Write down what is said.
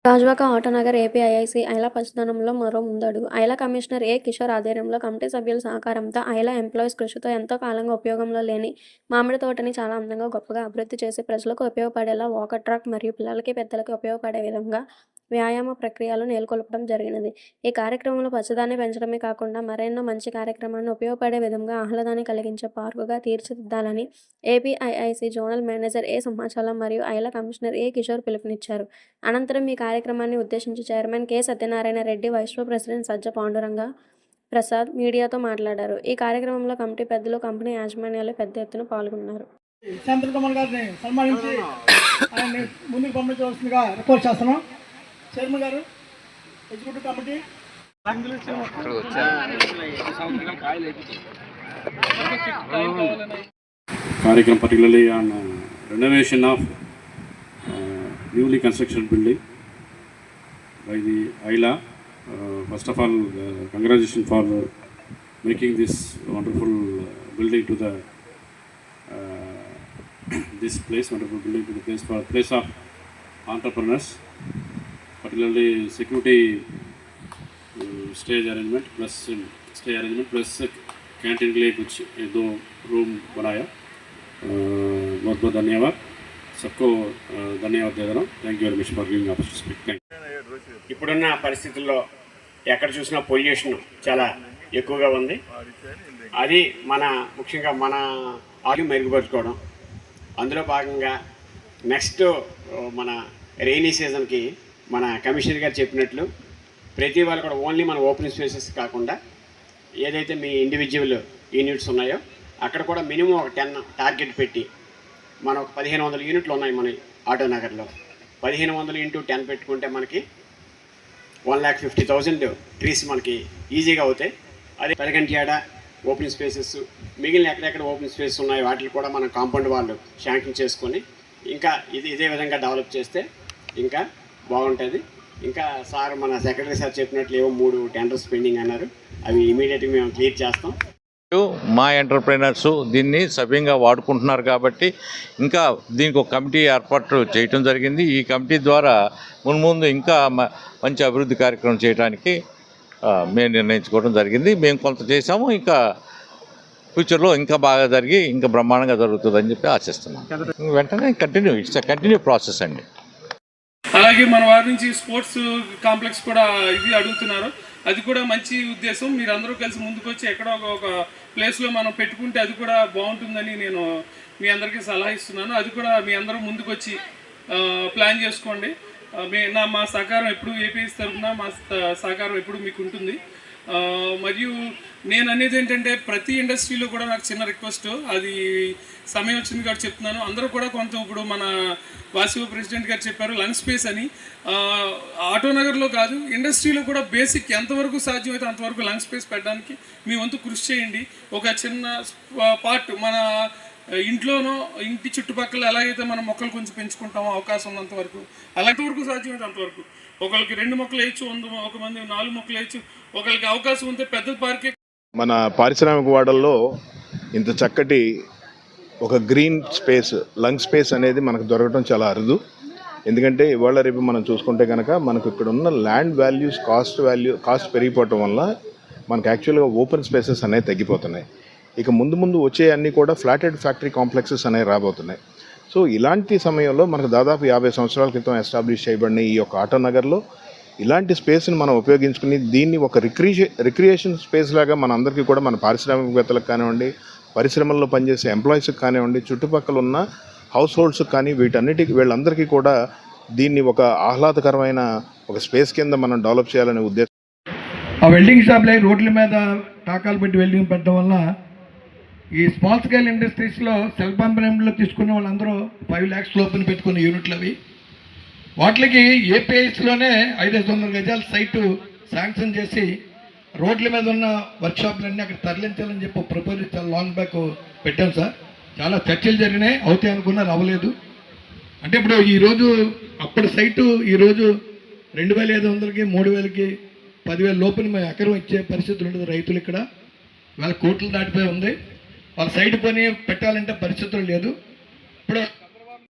Gajuwaka Autonagar APIIC ఐలా పచ్చదనంలో మరో ముందడుగు. ఐలా commissioner ఏ. కిషోర్ ఆధ్వర్యంలో కమిటీ సభ్యుల సహకారంతో ఐలా ఎంప్లాయీస్ కృషితో ఎంతో కాలంగా ఉపయోగంలో లేని మామిడి తోటని చాలా అందంగా, గొప్పగా అభివృద్ధి చేసి ప్రజలకు ఉపయోగపడేలా వాకర్ ట్రాక్ మరియు పిల్లలకి, పెద్దలకి ఉపయోగపడే విధంగా వ్యాయామ ప్రక్రియలు నెలకొల్పడం జరిగినది. ఈ కార్యక్రమంలో పచ్చదనాన్ని పెంచడమే కాకుండా మరెన్నో మంచి కార్యక్రమాలను ఉపయోగపడే విధంగా ఆహ్లాదాన్ని కలిగించే పార్కుగా తీర్చిదిద్దాలని ఏపీఐఐసీ జోనల్ మేనేజర్ ఏ. సింహాచలం మరియు ఐలా కమిషనర్ ఏ. కిషోర్ పిలుపునిచ్చారు. అనంతరం ఈ కార్యక్రమాన్ని ఉద్దేశించి chairman K. Satyanarayana Reddy, vice president Sajja Panduranga Prasad మీడియాతో మాట్లాడారు. ఈ కార్యక్రమంలో కమిటీ పెద్దలు, కంపెనీ యాజమాన్యాలు పెద్ద ఎత్తున పాల్గొన్నారు. శాంతకుమార్ గారిని సన్మానించి ఆయన్ని ముందుకు పంపించవలసిందిగా రిక్వెస్ట్ చేస్తున్నాం. చైర్మన్ గారు, ఎగ్జిక్యూటివ్ కమిటీ. కార్యక్రమం particularly on renovation of newly construction building by the ILA. First of all, congratulations for making this wonderful building to the this place, wonderful building to the place for place of entrepreneurs, particularly security stage arrangement plus stay arrangement plus canteen के लिए कुछ 2 room बनाया. बहुत बहुत धन्यवाद सबको, धन्यवाद दे रहा हूँ. Thank you very much for giving opportunity. ఇప్పుడున్న పరిస్థితుల్లో ఎక్కడ చూసినా పొల్యూషన్ చాలా ఎక్కువగా ఉంది. అది ముఖ్యంగా మన ఆరోగ్యం మెరుగుపరుచుకోవడం. అందులో భాగంగా నెక్స్ట్ మన రెయినీ సీజన్కి మన కమిషనర్ గారు చెప్పినట్లు ప్రతి వాళ్ళు కూడా ఓన్లీ మన ఓపెన్ స్పేసెస్ కాకుండా ఏదైతే మీ ఇండివిజువల్ యూనిట్స్ ఉన్నాయో అక్కడ కూడా మినిమం ఒక 10 టార్గెట్ పెట్టి మన ఒక 1500 యూనిట్లు ఉన్నాయి మన ఆటోనగర్లో. 1500 × 10 పెట్టుకుంటే మనకి 1,50,000 ట్రీస్ మనకి ఈజీగా అవుతాయి. అదే పెరగంటియాడ ఓపెన్ స్పేసెస్, మిగిలిన ఎక్కడెక్కడ ఓపెన్ స్పేస్ ఉన్నాయో వాటిని కూడా మనం కాంపౌండ్ వాళ్ళు శాంక్షన్ చేసుకొని ఇంకా ఇదే విధంగా డెవలప్ చేస్తే ఇంకా బాగుంటుంది. ఇంకా సార్ మన సెక్రటరీ సార్ చెప్పినట్లు ఏవో 3 టెండర్స్ పెండింగ్ అన్నారు. అవి ఇమీడియట్గా మేము క్లియర్ చేస్తాం. మా ఎంటర్ప్రైనర్స్ దీన్ని సవ్యంగా వాడుకుంటున్నారు కాబట్టి ఇంకా దీనికి ఒక కమిటీ ఏర్పాటు చేయటం జరిగింది. ఈ కమిటీ ద్వారా ముందు ఇంకా మంచి అభివృద్ధి కార్యక్రమం చేయడానికి మేము నిర్ణయించుకోవడం జరిగింది. మేము కొంత చేసాము, ఇంకా ఫ్యూచర్లో ఇంకా బాగా జరిగి ఇంకా బ్రహ్మాండంగా జరుగుతుందని చెప్పి ఆశిస్తున్నాం. వెంటనే ఇట్స్ కంటిన్యూ ప్రాసెస్ అండి. అలాగే మన వారి నుంచి స్పోర్ట్స్ కాంప్లెక్స్ కూడా ఇది అడుగుతున్నారు. అది కూడా మంచి ఉద్దేశం. మీరు అందరూ కలిసి ముందుకు వచ్చి ఎక్కడో ఒక ప్లేస్లో మనం పెట్టుకుంటే అది కూడా బాగుంటుందని నేను మీ అందరికీ సలహా ఇస్తున్నాను. అది కూడా మీ అందరూ ముందుకు వచ్చి ప్లాన్ చేసుకోండి. మా సహకారం ఎప్పుడు ఏపీఎస్ తరఫున మా సహకారం ఎప్పుడు మీకు ఉంటుంది. మరియు నేను అనేది ఏంటంటే ప్రతి ఇండస్ట్రీలో కూడా నాకు చిన్న రిక్వెస్ట్, అది సమయం వచ్చింది కాబట్టి చెప్తున్నాను. అందరూ కూడా కొంత ఇప్పుడు మన వాసివ ప్రెసిడెంట్ గారు చెప్పారు లంగ్ స్పేస్ అని. ఆటోనగర్లో కాదు, ఇండస్ట్రీలో కూడా బేసిక్ ఎంతవరకు సాధ్యమైతే అంతవరకు లంగ్ స్పేస్ పెట్టడానికి మీ వంతు కృషి చేయండి. ఒక చిన్న పార్ట్ మన ఇంట్లోనో ఇంటి చుట్టుపక్కల ఎలాగైతే మనం మొక్కలు కొంచెం పెంచుకుంటామో అవకాశం ఉన్నంత వరకు, అలాంటి వరకు సాధ్యమైతే అంతవరకు. ఒకరికి 2 మొక్కలు వేయచ్చు, 100 మంది 4 మొక్కలు వేయచ్చు. ఒకరికి అవకాశం ఉంటే పెద్ద పార్కే. మన పారిశ్రామిక వాడల్లో ఇంత చక్కటి ఒక గ్రీన్ స్పేస్, లంగ్ స్పేస్ అనేది మనకు దొరకడం చాలా అరుదు. ఎందుకంటే ఇవాళ రేపు మనం చూసుకుంటే కనుక మనకు ఇక్కడ ఉన్న ల్యాండ్ వాల్యూస్ కాస్ట్ పెరిగిపోవటం వల్ల మనకు యాక్చువల్గా ఓపెన్ స్పేసెస్ అనేవి తగ్గిపోతున్నాయి. ఇక ముందు వచ్చే అన్నీ కూడా ఫ్లాటెడ్ ఫ్యాక్టరీ కాంప్లెక్సెస్ అనేవి రాబోతున్నాయి. సో ఇలాంటి సమయంలో మనకు దాదాపు 50 సంవత్సరాల క్రితం ఎస్టాబ్లిష్ చేయబడిన ఈ యొక్క ఆటోనగర్లో ఇలాంటి స్పేస్ని మనం ఉపయోగించుకుని దీన్ని ఒక రిక్రియేషన్ స్పేస్ లాగా మన అందరికీ కూడా, మన పారిశ్రామికవేత్తలకు కానివ్వండి, పరిశ్రమల్లో పనిచేసే ఎంప్లాయీస్కి కానివ్వండి, చుట్టుపక్కల ఉన్న హౌస్ హోల్డ్స్కి కానీ వీళ్ళందరికీ కూడా దీన్ని ఒక ఆహ్లాదకరమైన ఒక స్పేస్ కింద మనం డెవలప్ చేయాలనే ఉద్దేశం. ఆ వెల్డింగ్ షాప్లో రోడ్ల మీద టాకాలు పెట్టి వెల్డింగ్ పెట్టడం వల్ల ఈ స్మాల్ స్కేల్ ఇండస్ట్రీస్లో సెల్ఫ్ ఎంప్లాయ్మెంట్లో తీసుకున్న వాళ్ళందరూ 5 lakhs లోపల పెట్టుకున్న యూనిట్లు అవి. వాటికి ఏపీఐస్లోనే 500 గజాల సైటు శాంక్షన్ చేసి రోడ్ల మీద ఉన్న వర్క్షాప్లన్నీ అక్కడ తరలించాలని చెప్పి ప్రపోజల్ చాలా లాంగ్ బ్యాక్ పెట్టాం సార్. చాలా చర్చలు జరిగినాయి, అవుతాయి అనుకున్నారు, అవ్వలేదు. అంటే ఇప్పుడు ఈరోజు అప్పటి సైటు ఈరోజు 2,500కి 3,000కి 10,000 లోపల మేము ఎకరం ఇచ్చే పరిస్థితులు ఉంటుంది. రైతులు ఇక్కడ వాళ్ళ కోట్లు దాటిపోయి ఉంది. వాళ్ళ సైడ్ పని పెట్టాలంటే పరిస్థితులు లేదు. ఇప్పుడు